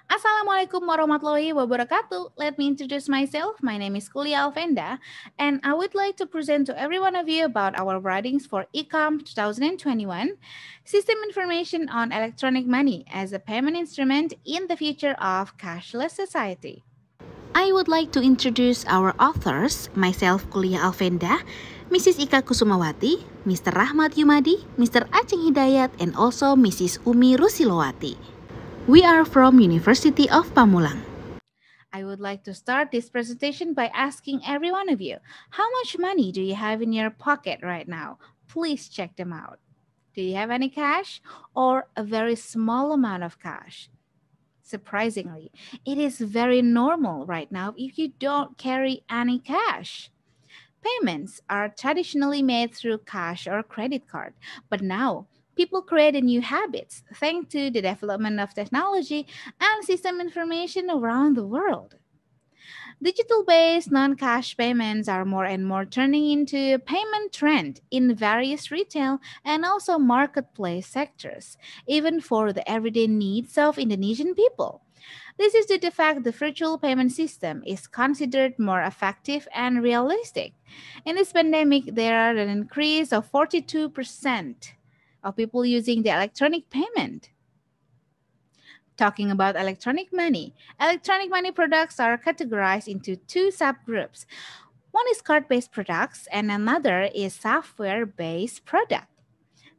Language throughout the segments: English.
Assalamualaikum warahmatullahi wabarakatuh. Let me introduce myself. My name is Quliah Alfendah, and I would like to present to every one of you about our writings for ICOMS 2021, System Information on Electronic Money as a Payment Instrument in the Future of Cashless Society. I would like to introduce our authors, myself Quliah Alfendah, Mrs. Ika Kusumawati, Mr. Rachmat Yumadhi, Mr. Aceng Hidayat, and also Mrs. Umi Rusilowati. We are from University of Pamulang. I would like to start this presentation by asking every one of you, how much money do you have in your pocket right now? Please check them out. Do you have any cash or a very small amount of cash? Surprisingly, it is very normal right now if you don't carry any cash. Payments are traditionally made through cash or credit card, but now people create new habits thanks to the development of technology and system information around the world. Digital-based non-cash payments are more and more turning into a payment trend in various retail and also marketplace sectors, even for the everyday needs of Indonesian people. This is due to the fact the virtual payment system is considered more effective and realistic. In this pandemic, there are an increase of 42% of people using the electronic payment. Talking about electronic money products are categorized into two subgroups. One is card-based products and another is software-based product.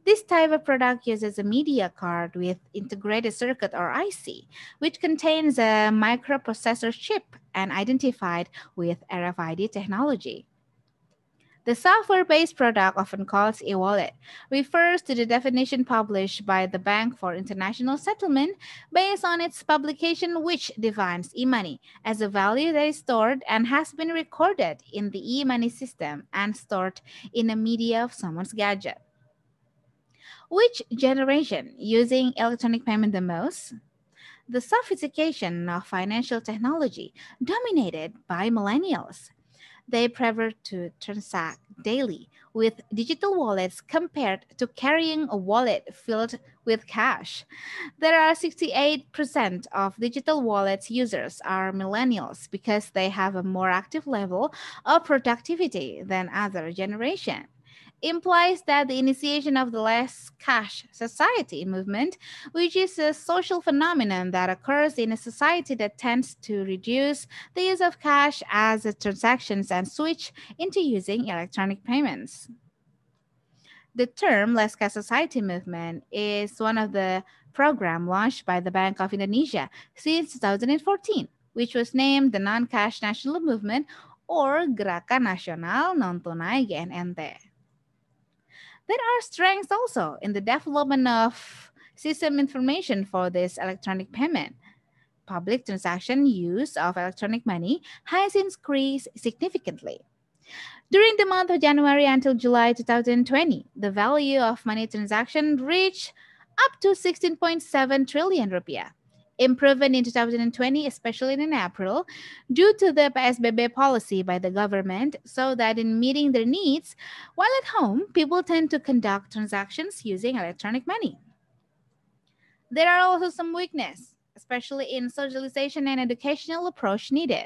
This type of product uses a media card with integrated circuit or IC, which contains a microprocessor chip and identified with RFID technology. The software-based product, often called e-wallet, refers to the definition published by the Bank for International Settlement based on its publication, which defines e-money as a value that is stored and has been recorded in the e-money system and stored in a media of someone's gadget. Which generation using electronic payment the most? The sophistication of financial technology dominated by millennials. They prefer to transact daily with digital wallets compared to carrying a wallet filled with cash. There are 68% of digital wallets users are millennials because they have a more active level of productivity than other generation. Implies that the initiation of the less cash society movement, which is a social phenomenon that occurs in a society that tends to reduce the use of cash as a transactions and switch into using electronic payments. The term less cash society movement is one of the program launched by the Bank of Indonesia since 2014, which was named the Non-Cash National Movement or Gerakan Nasional Non-Tunai GNNT. There are strengths also in the development of system information for this electronic payment. Public transaction use of electronic money has increased significantly. During the month of January until July 2020, the value of money transaction reached up to 16.7 trillion rupiah, improving in 2020, especially in April, due to the PSBB policy by the government, so that in meeting their needs, while at home, people tend to conduct transactions using electronic money. There are also some weaknesses, especially in socialization and educational approach needed.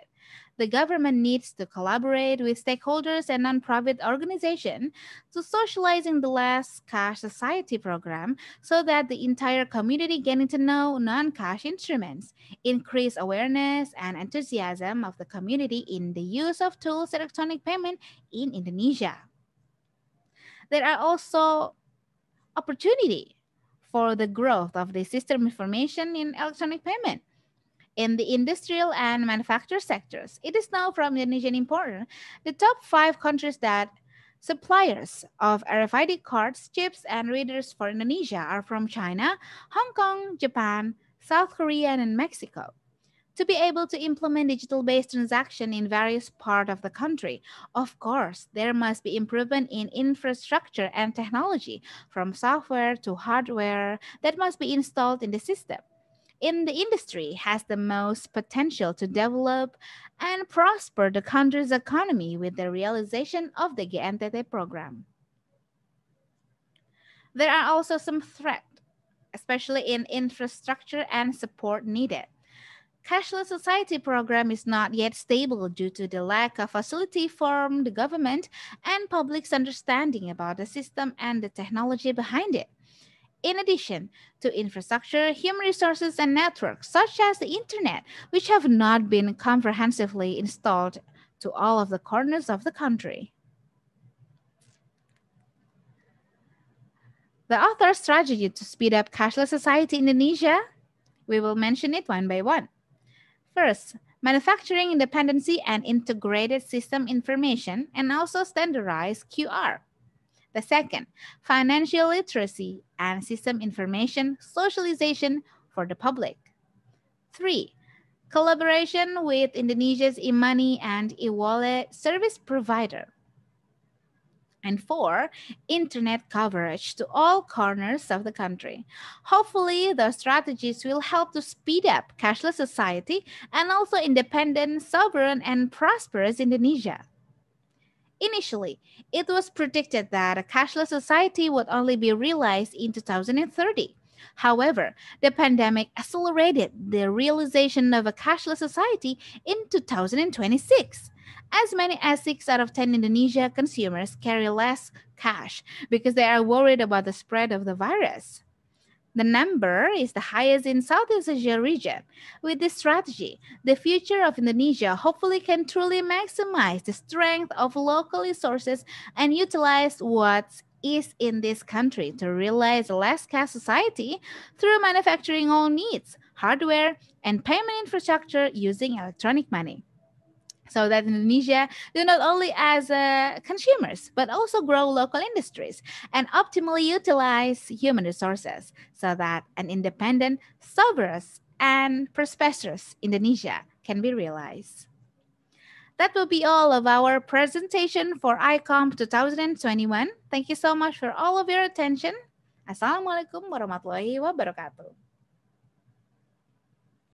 The government needs to collaborate with stakeholders and non-profit organizations to socializing the less cash society program so that the entire community getting to know non-cash instruments, increase awareness and enthusiasm of the community in the use of tools electronic payment in Indonesia. There are also opportunity for the growth of the system information in electronic payment. In the industrial and manufacturing sectors, it is now from Indonesian important the top 5 countries that suppliers of RFID cards, chips, and readers for Indonesia are from China, Hong Kong, Japan, South Korea, and Mexico. To be able to implement digital-based transaction in various parts of the country, of course, there must be improvement in infrastructure and technology, from software to hardware that must be installed in the system. In the industry has the most potential to develop and prosper the country's economy with the realization of the GNTT program. There are also some threats, especially in infrastructure and support needed. Cashless society program is not yet stable due to the lack of facility from the government and public's understanding about the system and the technology behind it. In addition to infrastructure, human resources, and networks such as the internet, which have not been comprehensively installed to all of the corners of the country. The author's strategy to speed up cashless society in Indonesia, we will mention it one by one. First, manufacturing independency and integrated system information and also standardized QR. The second, financial literacy and system information socialization for the public. 3. Collaboration with Indonesia's e-money and e-wallet service provider. And 4, internet coverage to all corners of the country. Hopefully, the strategies will help to speed up cashless society and also independent, sovereign, and prosperous Indonesia. Initially, it was predicted that a cashless society would only be realized in 2030. However, the pandemic accelerated the realization of a cashless society in 2026. As many as 6 out of 10 Indonesia consumers carry less cash because they are worried about the spread of the virus. The number is the highest in Southeast Asia region. With this strategy, the future of Indonesia hopefully can truly maximize the strength of local resources and utilize what is in this country to realize a less cash society through manufacturing all needs, hardware, and payment infrastructure using electronic money. So that Indonesia do not only as consumers, but also grow local industries and optimally utilize human resources so that an independent, sovereign, and prosperous Indonesia can be realized. That will be all of our presentation for ICOMS 2021. Thank you so much for all of your attention. Assalamualaikum warahmatullahi wabarakatuh.